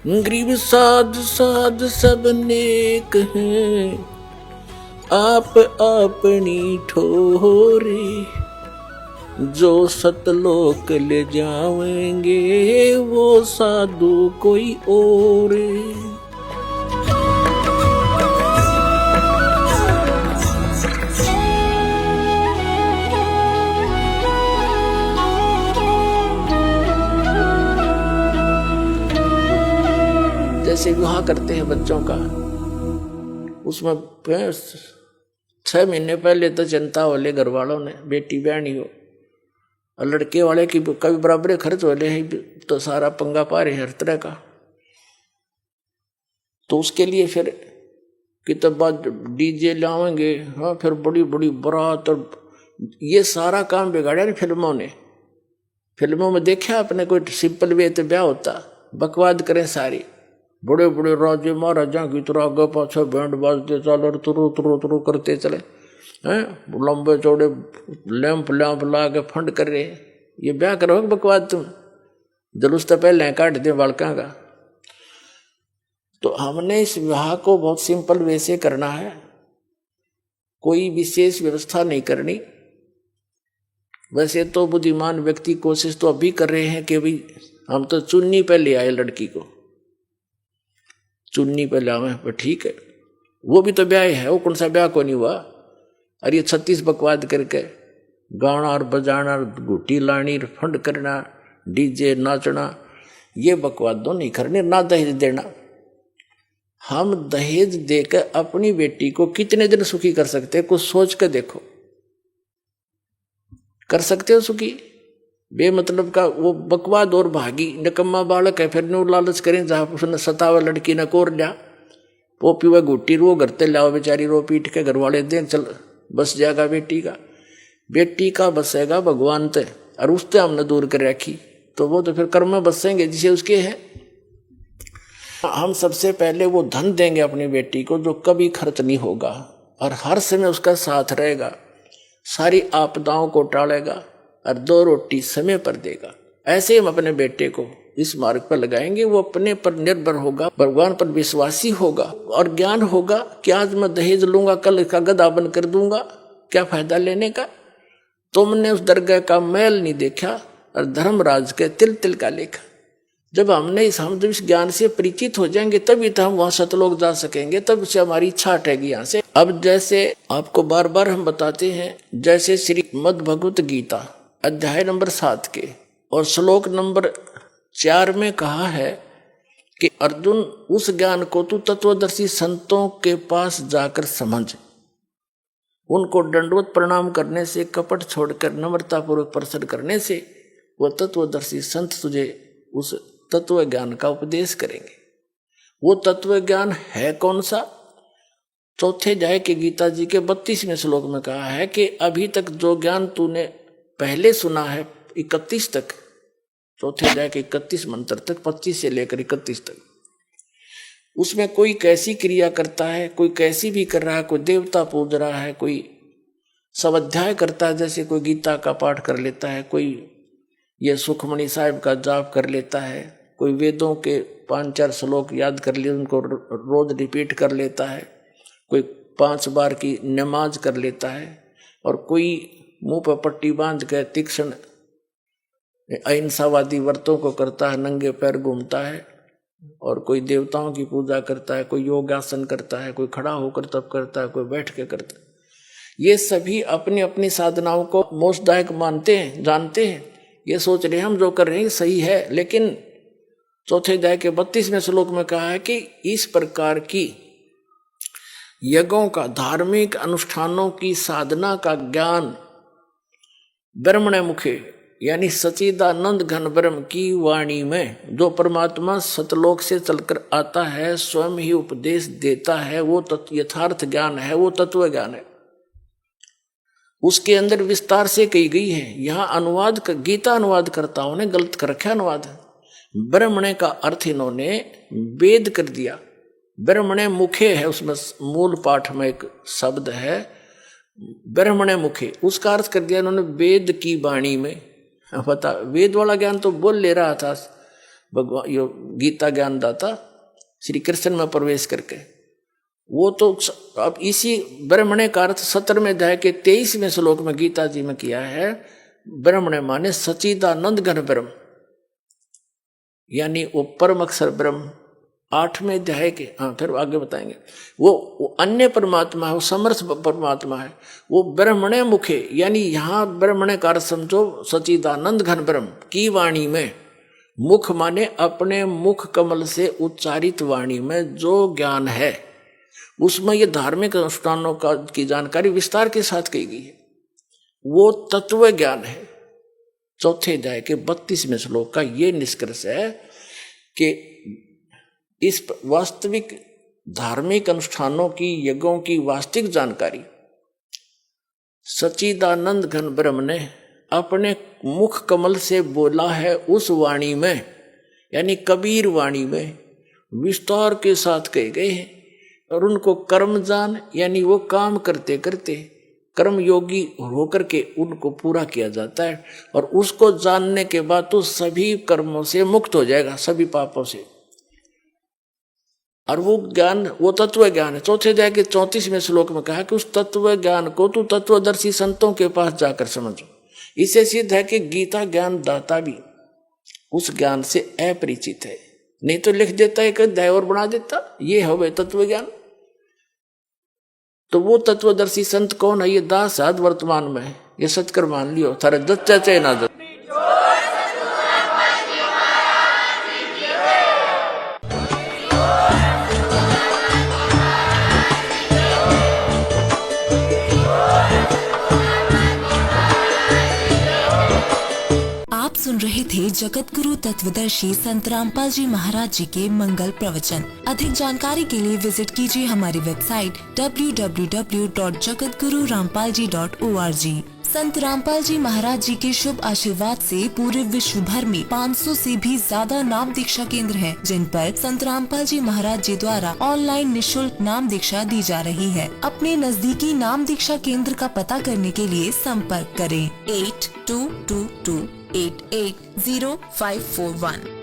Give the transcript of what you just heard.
गरीब साध साध सब नेक हैं, आप अपनी ठोरी, जो सतलोक ले जाएंगे वो साधु कोई और। जैसे विवाह करते हैं बच्चों का, उसमें 6 महीने पहले तो चिंता हो ले घर वालों ने, बेटी ब्याहनी हो, और लड़के वाले की कभी बराबर खर्च हो ले, तो सारा पंगा पा रहे हर तरह का। तो उसके लिए फिर कितने बाद डीजे लाएंगे, हाँ, फिर बड़ी बड़ी बारात, और ये सारा काम बिगाड़ा नहीं फिल्मों ने। फिल्मों में देखा आपने कोई सिंपल वे तो ब्याह होता, बकवाद करें सारी, बड़े बड़े राजे महाराजा की तरह आगे पाछे बैंड बाजते चल और तुरु तुरु तुरु करते चले हैं, लंबे चौड़े लैंप लैंप ला के फंड कर रहे। ये ब्याह करो बकवाद, तुम जुलूस तो पहले काट दे बालका का। तो हमने इस विवाह को बहुत सिंपल वैसे करना है, कोई विशेष व्यवस्था नहीं करनी। वैसे तो बुद्धिमान व्यक्ति कोशिश तो अभी कर रहे हैं कि भाई हम तो चुन्नी पे ले आए लड़की को, चुन्नी पे लावे, पर ठीक है, वो भी तो ब्याह है, वो कौन सा ब्याह को नहीं हुआ। और ये 36 बकवाद करके गाना और बजाना, घुट्टी लानी, फंड करना, डीजे नाचना, ये बकवाद तो नहीं करने, ना दहेज देना। हम दहेज देकर अपनी बेटी को कितने दिन सुखी कर सकते हैं, कुछ सोच कर देखो। कर सकते हो सुखी? बेमतलब का वो बकवाद और भागी निकम्मा बालक है, फिर नो लालच करें जहाँ उसने सतावा लड़की न कोर लिया, वो पीवा घुट्टी रो करते लाओ, बेचारी रो पीट के घर वाले दें, चल बस जाएगा बेटी का बसेगा भगवान ते, और उससे हमने दूर कर रखी, तो वो तो फिर कर्म में बसेंगे जिसे उसके है। हम सबसे पहले वो धन देंगे अपनी बेटी को जो कभी खर्च नहीं होगा, और हर समय उसका साथ रहेगा, सारी आपदाओं को टालेगा, और 2 रोटी समय पर देगा। ऐसे हम अपने बेटे को इस मार्ग पर लगाएंगे, वो अपने पर निर्भर होगा, भगवान पर विश्वासी होगा, और ज्ञान होगा कि आज मैं दहेज लूंगा, कल इसका गधा बन कर दूंगा, क्या फायदा लेने का। तुमने उस दरगाह का मैल नहीं देखा और धर्मराज के तिल तिल का लेखा। जब हम जब इस ज्ञान से परिचित हो जाएंगे तभी तो हम वहां सतलोक जा सकेंगे, तब से हमारी इच्छा हटेगी यहाँ से। अब जैसे आपको बार बार हम बताते हैं, जैसे श्रीमद् भगवत गीता अध्याय नंबर 7 के और श्लोक नंबर 4 में कहा है कि अर्जुन, उस ज्ञान को तू तत्वदर्शी संतों के पास जाकर समझ, उनको दंडवत प्रणाम करने से, कपट छोड़कर नम्रतापूर्वक प्रसन्न करने से वह तत्वदर्शी संत तुझे उस तत्व ज्ञान का उपदेश करेंगे। वो तत्व ज्ञान है कौन सा? चौथे अध्याय के गीता जी के 32वें श्लोक में कहा है कि अभी तक जो ज्ञान तूने पहले सुना है 31 तक, चौथे अध्याय के 31 मंत्र तक, 25 से लेकर 31 तक, उसमें कोई कैसी क्रिया करता है, कोई कैसी भी कर रहा है, कोई देवता पूज रहा है, कोई स्वाध्याय करता है, जैसे कोई गीता का पाठ कर लेता है, कोई ये सुखमणि साहिब का जाप कर लेता है, कोई वेदों के 5-4 श्लोक याद कर लिए उनको रोज रिपीट कर लेता है, कोई 5 बार की नमाज कर लेता है, और कोई मुंह पर पट्टी बांध के तीक्ष्ण अहिंसावादी व्रतों को करता है, नंगे पैर घूमता है, और कोई देवताओं की पूजा करता है, कोई योगासन करता है, कोई खड़ा होकर तप करता है, कोई बैठ के करता है। ये सभी अपनी अपनी साधनाओं को मोक्षदायक मानते हैं, जानते हैं, ये सोच रहे हैं हम जो कर रहे हैं सही है। लेकिन चौथे अध्याय के 32वें श्लोक में कहा है कि इस प्रकार की यज्ञों का, धार्मिक अनुष्ठानों की साधना का ज्ञान ब्रह्मण मुखे यानी सच्चिदानंद घन ब्रह्म की वाणी में जो परमात्मा सतलोक से चलकर आता है, स्वयं ही उपदेश देता है, वो यथार्थ ज्ञान है, वो तत्व ज्ञान है। उसके अंदर विस्तार से कही गई है। यहाँ अनुवाद, गीता अनुवादकर्ताओं ने गलत कर रखा अनुवाद। ब्रह्मणे का अर्थ इन्होंने वेद कर दिया। ब्रह्मणे मुखे है, उसमें मूल पाठ में एक शब्द है ब्रह्मणे मुखे, उसका अर्थ कर दिया इन्होंने वेद की वाणी में। पता वेद वाला ज्ञान तो बोल ले रहा था, भगवान यो गीता ज्ञानदाता श्री कृष्ण में प्रवेश करके, वो तो अब इसी ब्रह्मणे का अर्थ 17वें अध्याय के 23वें श्लोक में गीता जी में किया है। ब्रह्मणे माने सच्चिदानंद घन ब्रह्म, यानी वो परम अक्षर ब्रह्म। 8वें अध्याय के, फिर आगे बताएंगे, वो अन्य परमात्मा है, वो समर्थ परमात्मा है, वो ब्रह्मणे मुखे, यानी यहाँ ब्रह्मणे का अर्थ समझो सच्चिदानंद घन ब्रह्म की वाणी में। मुख माने अपने मुख कमल से उच्चारित वाणी में जो ज्ञान है, उसमें ये धार्मिक अनुष्ठानों का की जानकारी विस्तार के साथ कही गई है, वो तत्व ज्ञान है। चौथे अध्याय के 32वें श्लोक का ये निष्कर्ष है कि इस वास्तविक धार्मिक अनुष्ठानों की, यज्ञों की वास्तविक जानकारी सच्चिदानंद घन ब्रह्म ने अपने मुख कमल से बोला है उस वाणी में, यानी कबीर वाणी में विस्तार के साथ कहे गए हैं। और उनको कर्म जान, यानी वो काम करते करते कर्म योगी होकर के उनको पूरा किया जाता है, और उसको जानने के बाद तो सभी कर्मों से मुक्त हो जाएगा, सभी पापों से। और वो ज्ञान, वो तत्व ज्ञान है। चौथे अध्याय के 34वें श्लोक में कहा कि उस तत्व ज्ञान को तू तत्वदर्शी संतों के पास जाकर समझो। इससे सिद्ध है कि गीता ज्ञान दाता भी उस ज्ञान से अपरिचित है, नहीं तो लिख देता एक अध्याय और बना देता, ये हो तत्व ज्ञान। तो वो तत्वदर्शी संत कौन है? ये दास आद वर्तमान में, ये सत्कर मान लियो, थारे दच्चा चाहे ना दच। सुन रहे थे जगत गुरु तत्वदर्शी संत रामपाल जी महाराज जी के मंगल प्रवचन। अधिक जानकारी के लिए विजिट कीजिए हमारी वेबसाइट www.jagatgururampalji.org। संत रामपाल जी महाराज जी के शुभ आशीर्वाद से पूरे विश्व भर में 500 से भी ज्यादा नाम दीक्षा केंद्र हैं, जिन पर संत रामपाल जी महाराज जी द्वारा ऑनलाइन निशुल्क नाम दीक्षा दी जा रही है। अपने नजदीकी नाम दीक्षा केंद्र का पता करने के लिए संपर्क करें 8222880541।